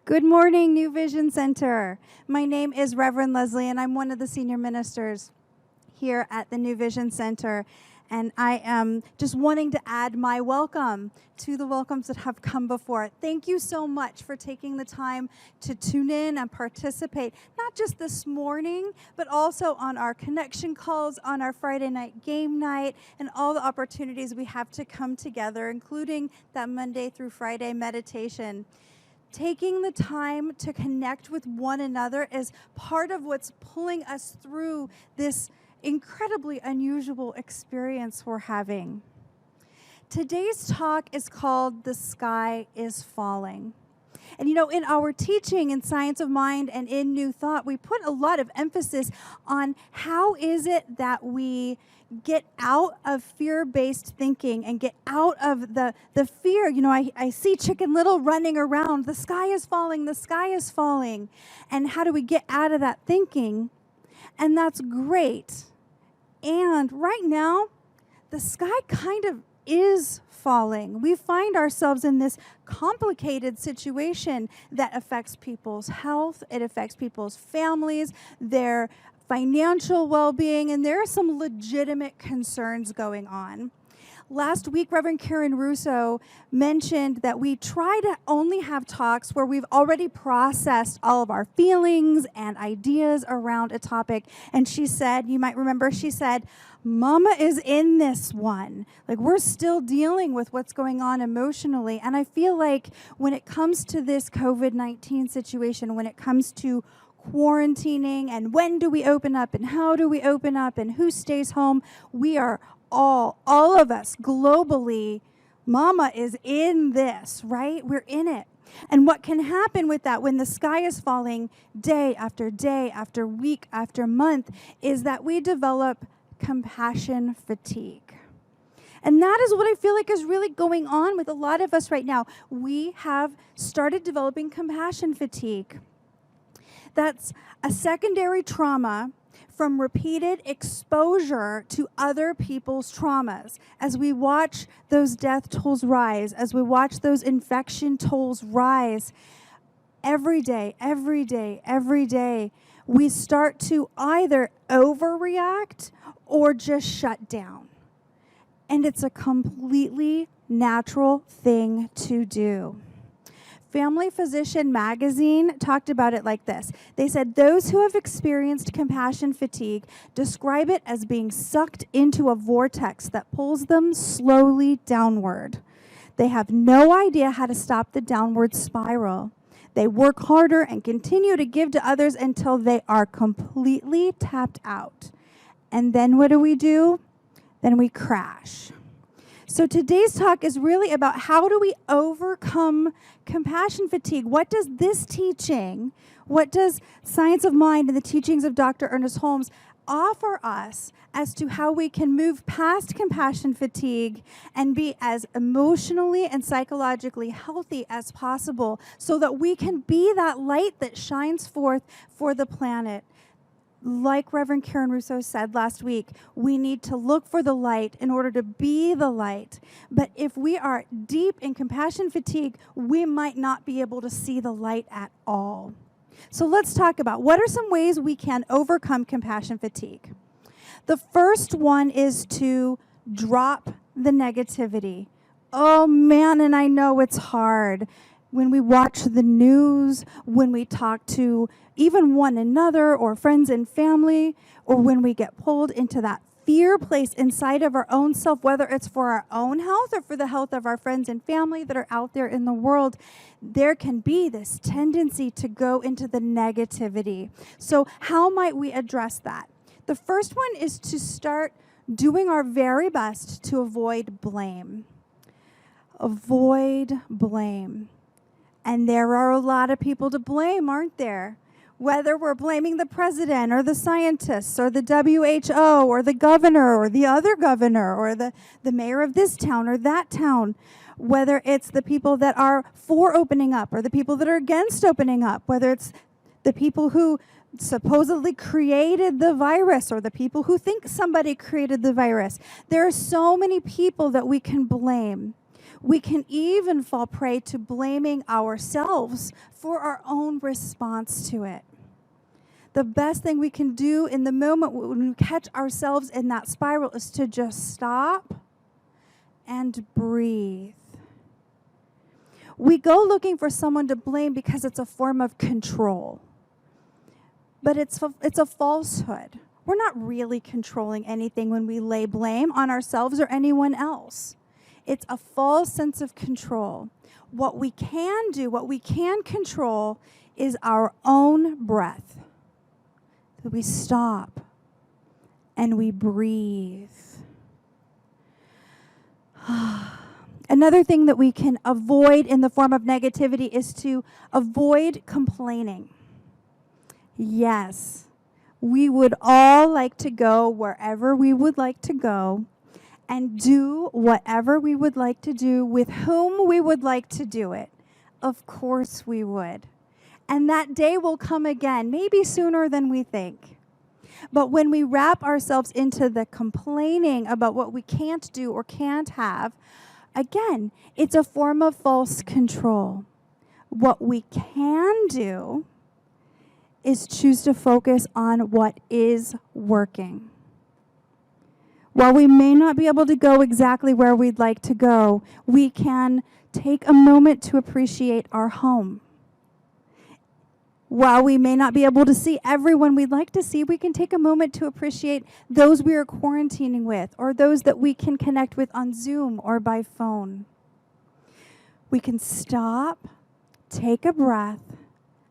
Good morning, New Vision Center. My name is Reverend Leslie, and I'm one of the senior ministers here at the New Vision Center. And I am just wanting to add my welcome to the welcomes that have come before. Thank you so much for taking the time to tune in and participate, not just this morning, but also on our connection calls, on our Friday night game night, and all the opportunities we have to come together, including that Monday through Friday meditation. Taking the time to connect with one another is part of what's pulling us through this incredibly unusual experience we're having. Today's talk is called "The Sky is Falling." And you know, in our teaching in Science of Mind and in New Thought, we put a lot of emphasis on how is it that we get out of fear-based thinking and get out of the fear. You know, I see Chicken Little running around, the sky is falling, the sky is falling. And how do we get out of that thinking? And that's great. And right now, the sky kind of is falling. We find ourselves in this complicated situation that affects people's health, it affects people's families, their financial well-being, and there are some legitimate concerns going on. Last week, Reverend Karen Russo mentioned that we try to only have talks where we've already processed all of our feelings and ideas around a topic. And she said, you might remember, she said, Mama is in this one. Like, we're still dealing with what's going on emotionally. And I feel like when it comes to this COVID-19 situation, when it comes to quarantining and when do we open up and how do we open up and who stays home, we are all of us globally, Mama is in this, right? We're in it. And what can happen with that when the sky is falling day after week after month is that we develop compassion fatigue. And that is what I feel like is really going on with a lot of us right now. We have started developing compassion fatigue. That's a secondary trauma from repeated exposure to other people's traumas. As we watch those death tolls rise, as we watch those infection tolls rise, every day, we start to either overreact or just shut down. And it's a completely natural thing to do. Family Physician Magazine talked about it like this. They said, those who have experienced compassion fatigue describe it as being sucked into a vortex that pulls them slowly downward. They have no idea how to stop the downward spiral. They work harder and continue to give to others until they are completely tapped out. And then what do? Then we crash. So today's talk is really about how do we overcome compassion fatigue? What does this teaching, what does Science of Mind and the teachings of Dr. Ernest Holmes offer us as to how we can move past compassion fatigue and be as emotionally and psychologically healthy as possible so that we can be that light that shines forth for the planet? Like Reverend Karen Russo said last week, we need to look for the light in order to be the light. But if we are deep in compassion fatigue, we might not be able to see the light at all. So let's talk about what are some ways we can overcome compassion fatigue. The first one is to drop the negativity. Oh man, and I know it's hard. When we watch the news, when we talk to even one another or friends and family, or when we get pulled into that fear place inside of our own self, whether it's for our own health or for the health of our friends and family that are out there in the world, there can be this tendency to go into the negativity. So how might we address that? The first one is to start doing our very best to avoid blame. Avoid blame. And there are a lot of people to blame, aren't there? Whether we're blaming the president or the scientists or the WHO or the governor or the other governor or the mayor of this town or that town, whether it's the people that are for opening up or the people that are against opening up, whether it's the people who supposedly created the virus or the people who think somebody created the virus. There are so many people that we can blame. We can even fall prey to blaming ourselves for our own response to it. The best thing we can do in the moment when we catch ourselves in that spiral is to just stop and breathe. We go looking for someone to blame because it's a form of control. But it's a falsehood. We're not really controlling anything when we lay blame on ourselves or anyone else. It's a false sense of control. What we can do, what we can control, is our own breath. We stop and we breathe. Another thing that we can avoid in the form of negativity is to avoid complaining. Yes, we would all like to go wherever we would like to go and do whatever we would like to do with whom we would like to do it. Of course we would. And that day will come again, maybe sooner than we think. But when we wrap ourselves into the complaining about what we can't do or can't have, again, it's a form of false control. What we can do is choose to focus on what is working. While we may not be able to go exactly where we'd like to go, we can take a moment to appreciate our home. While we may not be able to see everyone we'd like to see, we can take a moment to appreciate those we are quarantining with or those that we can connect with on Zoom or by phone. We can stop, take a breath,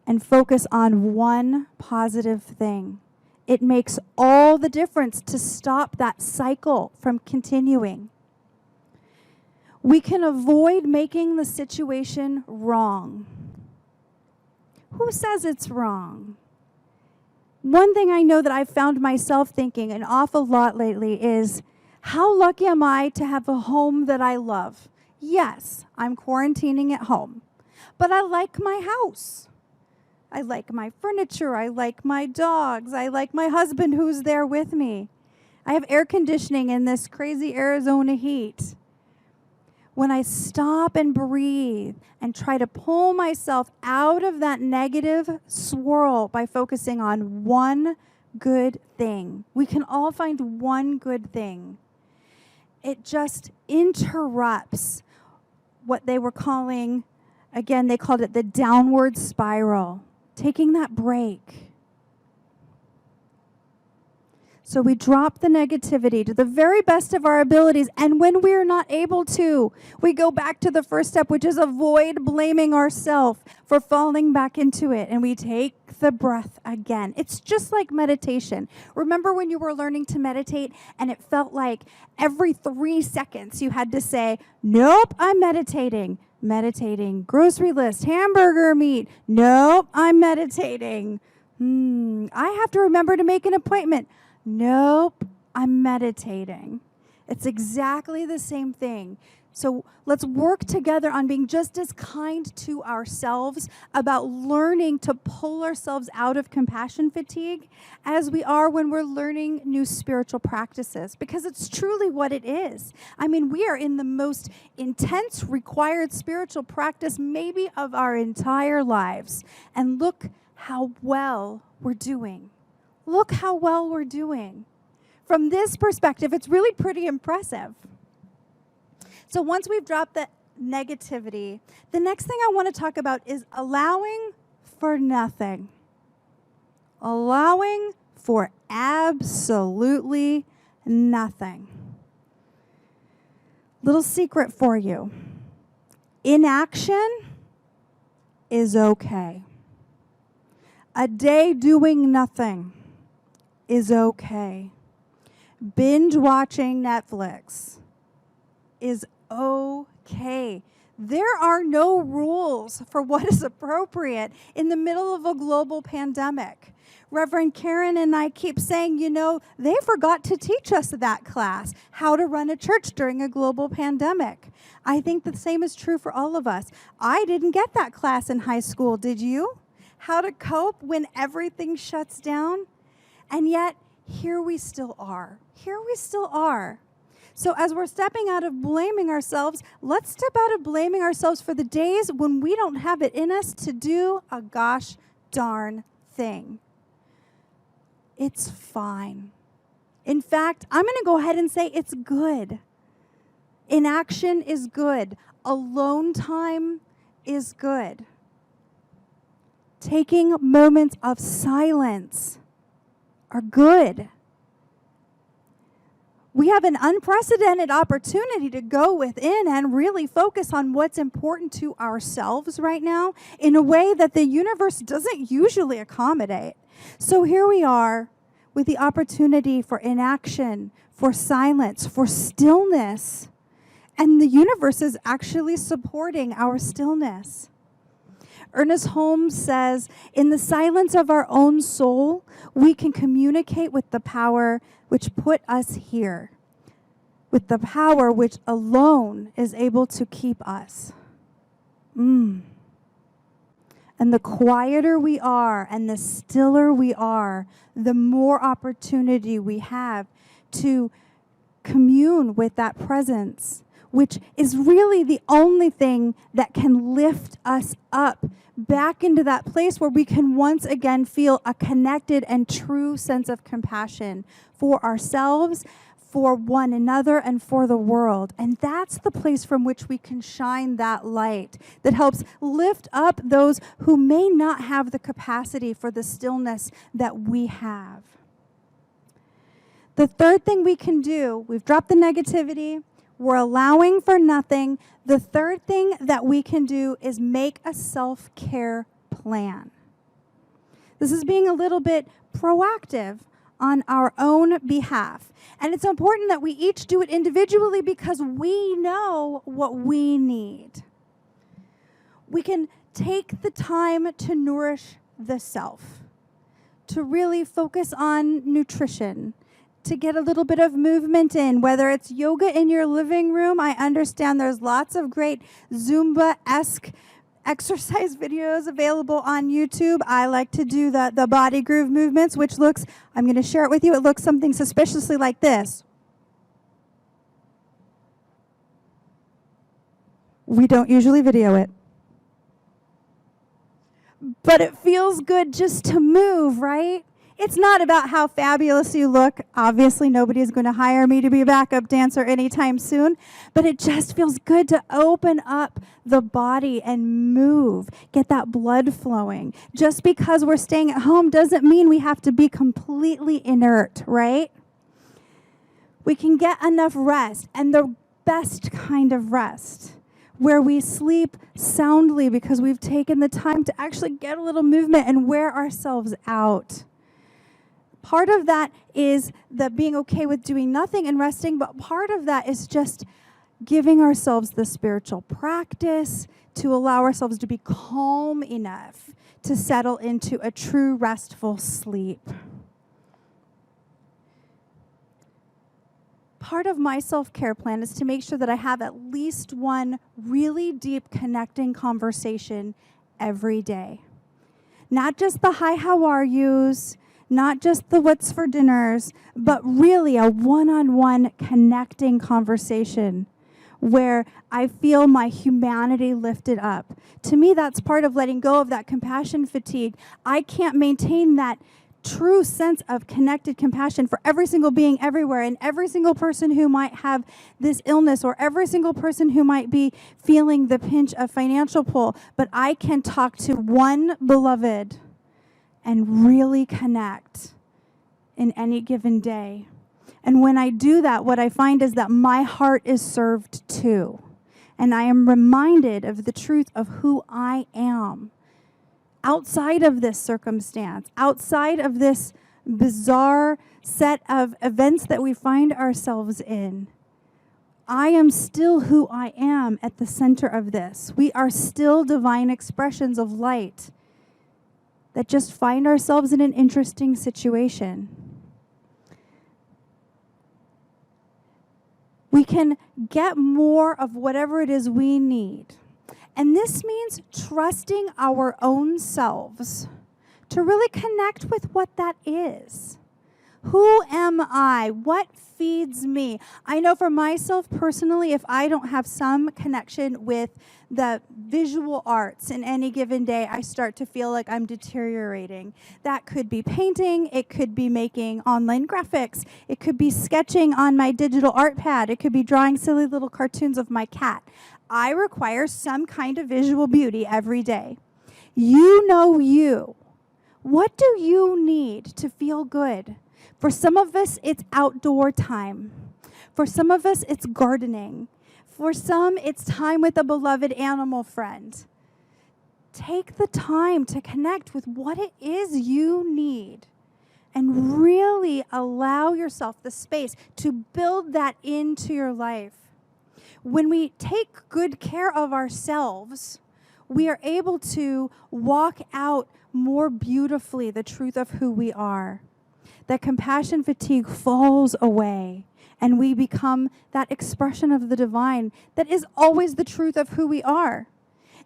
and focus on one positive thing. It makes all the difference to stop that cycle from continuing. We can avoid making the situation wrong. Who says it's wrong? One thing I know that I've found myself thinking an awful lot lately is, how lucky am I to have a home that I love? Yes, I'm quarantining at home, but I like my house. I like my furniture. I like my dogs. I like my husband who's there with me. I have air conditioning in this crazy Arizona heat. When I stop and breathe and try to pull myself out of that negative swirl by focusing on one good thing, we can all find one good thing. It just interrupts what they were calling, again, they called it the downward spiral, taking that break. So we drop the negativity to the very best of our abilities, and when we're not able to, we go back to the first step, which is avoid blaming ourselves for falling back into it, and we take the breath again. It's just like meditation. Remember when you were learning to meditate and it felt like every 3 seconds you had to say, nope, I'm meditating. Meditating. Grocery list, hamburger meat. Nope, I'm meditating. I have to remember to make an appointment. Nope, I'm meditating. It's exactly the same thing. So let's work together on being just as kind to ourselves about learning to pull ourselves out of compassion fatigue as we are when we're learning new spiritual practices, because it's truly what it is. I mean, we are in the most intense required spiritual practice maybe of our entire lives. And look how well we're doing. Look how well we're doing. From this perspective, it's really pretty impressive. So once we've dropped the negativity, the next thing I want to talk about is allowing for nothing. Allowing for absolutely nothing. Little secret for you. Inaction is okay. A day doing nothing is okay. Binge watching Netflix is okay. There are no rules for what is appropriate in the middle of a global pandemic. Reverend Karen and I keep saying, they forgot to teach us that class, how to run a church during a global pandemic. I think the same is true for all of us. I didn't get that class in high school, did you? How to cope when everything shuts down? And yet, here we still are. Here we still are. So as we're stepping out of blaming ourselves, let's step out of blaming ourselves for the days when we don't have it in us to do a gosh darn thing. It's fine. In fact, I'm going to go ahead and say it's good. Inaction is good. Alone time is good. Taking moments of silence are good. We have an unprecedented opportunity to go within and really focus on what's important to ourselves right now in a way that the universe doesn't usually accommodate. So here we are with the opportunity for inaction, for silence, for stillness. And the universe is actually supporting our stillness. Ernest Holmes says, in the silence of our own soul, we can communicate with the power which put us here, with the power which alone is able to keep us. And the quieter we are and the stiller we are, the more opportunity we have to commune with that presence, which is really the only thing that can lift us up back into that place where we can once again feel a connected and true sense of compassion for ourselves, for one another, and for the world. And that's the place from which we can shine that light that helps lift up those who may not have the capacity for the stillness that we have. The third thing we can do, we've dropped the negativity, we're allowing for nothing. The third thing that we can do is make a self-care plan. This is being a little bit proactive on our own behalf. And it's important that we each do it individually because we know what we need. We can take the time to nourish the self, to really focus on nutrition, to get a little bit of movement in, whether it's yoga in your living room. I understand there's lots of great Zumba-esque exercise videos available on YouTube. I like to do the body groove movements, which looks, I'm going to share it with you, it looks something suspiciously like this. We don't usually video it. But it feels good just to move, right? It's not about how fabulous you look. Obviously, nobody's going to hire me to be a backup dancer anytime soon. But it just feels good to open up the body and move, get that blood flowing. Just because we're staying at home doesn't mean we have to be completely inert, right? We can get enough rest, and the best kind of rest, where we sleep soundly because we've taken the time to actually get a little movement and wear ourselves out. Part of that is the being okay with doing nothing and resting, but part of that is just giving ourselves the spiritual practice to allow ourselves to be calm enough to settle into a true restful sleep. Part of my self-care plan is to make sure that I have at least one really deep connecting conversation every day. Not just the hi, how are yous, not just the what's for dinners, but really a one-on-one connecting conversation where I feel my humanity lifted up. To me, that's part of letting go of that compassion fatigue. I can't maintain that true sense of connected compassion for every single being everywhere and every single person who might have this illness or every single person who might be feeling the pinch of financial pull. But I can talk to one beloved and really connect in any given day. And when I do that, what I find is that my heart is served too. And I am reminded of the truth of who I am outside of this circumstance, outside of this bizarre set of events that we find ourselves in. I am still who I am at the center of this. We are still divine expressions of light that just find ourselves in an interesting situation. We can get more of whatever it is we need. And this means trusting our own selves to really connect with what that is. Who am I? What feeds me? I know for myself personally, if I don't have some connection with the visual arts in any given day, I start to feel like I'm deteriorating. That could be painting, it could be making online graphics, it could be sketching on my digital art pad, it could be drawing silly little cartoons of my cat. I require some kind of visual beauty every day. You know you. What do you need to feel good? For some of us, it's outdoor time. For some of us, it's gardening. For some, it's time with a beloved animal friend. Take the time to connect with what it is you need and really allow yourself the space to build that into your life. When we take good care of ourselves, we are able to walk out more beautifully the truth of who we are. That compassion fatigue falls away, and we become that expression of the divine that is always the truth of who we are.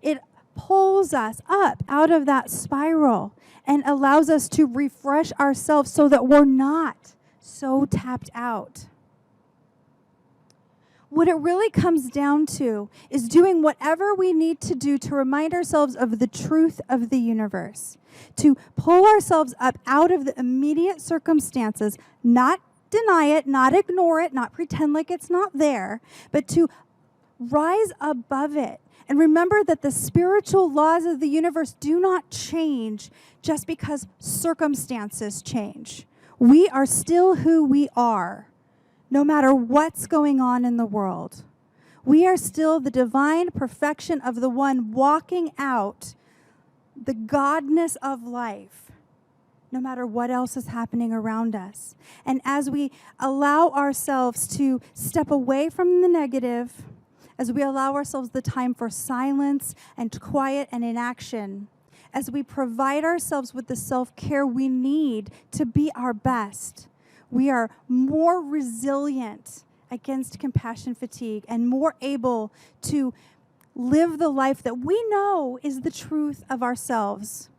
It pulls us up out of that spiral and allows us to refresh ourselves so that we're not so tapped out. What it really comes down to is doing whatever we need to do to remind ourselves of the truth of the universe, to pull ourselves up out of the immediate circumstances, not deny it, not ignore it, not pretend like it's not there, but to rise above it. And remember that the spiritual laws of the universe do not change just because circumstances change. We are still who we are, no matter what's going on in the world. We are still the divine perfection of the one walking out the godness of life, no matter what else is happening around us. And as we allow ourselves to step away from the negative, as we allow ourselves the time for silence and quiet and inaction, as we provide ourselves with the self-care we need to be our best, we are more resilient against compassion fatigue and more able to live the life that we know is the truth of ourselves.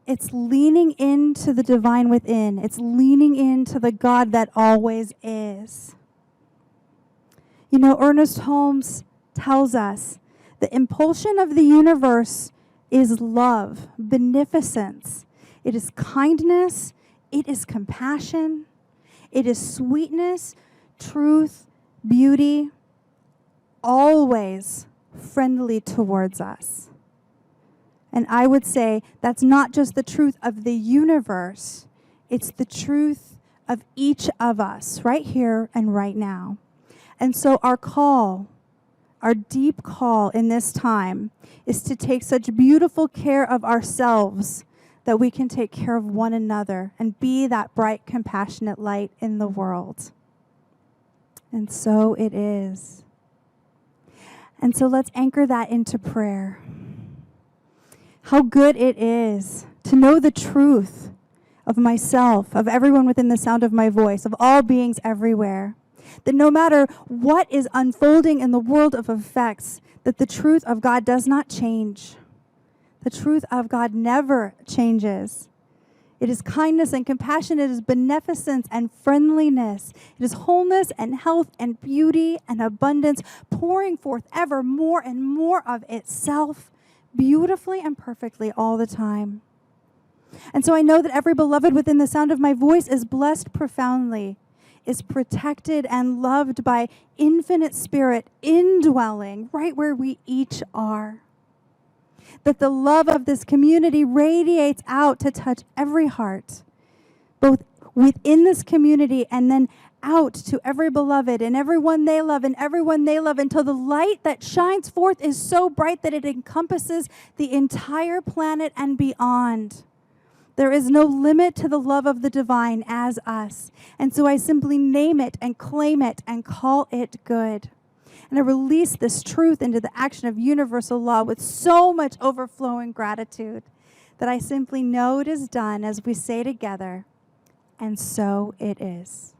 It's leaning into the divine within. It's leaning into the God that always is. You know, Ernest Holmes tells us the impulsion of the universe is love, beneficence. It is kindness. It is compassion. It is sweetness, truth, beauty, always friendly towards us. And I would say that's not just the truth of the universe, it's the truth of each of us right here and right now. And so our call, our deep call in this time is to take such beautiful care of ourselves that we can take care of one another and be that bright, compassionate light in the world. And so it is. And so let's anchor that into prayer. How good it is to know the truth of myself, of everyone within the sound of my voice, of all beings everywhere. That no matter what is unfolding in the world of effects, that the truth of God does not change. The truth of God never changes. It is kindness and compassion. It is beneficence and friendliness. It is wholeness and health and beauty and abundance, pouring forth ever more and more of itself, beautifully and perfectly all the time. And so I know that every beloved within the sound of my voice is blessed profoundly, is protected and loved by infinite spirit indwelling right where we each are. That the love of this community radiates out to touch every heart, both within this community and then out to every beloved and everyone they love and everyone they love, until the light that shines forth is so bright that it encompasses the entire planet and beyond. There is no limit to the love of the divine as us. And so I simply name it and claim it and call it good. And I release this truth into the action of universal law with so much overflowing gratitude that I simply know it is done as we say together, and so it is.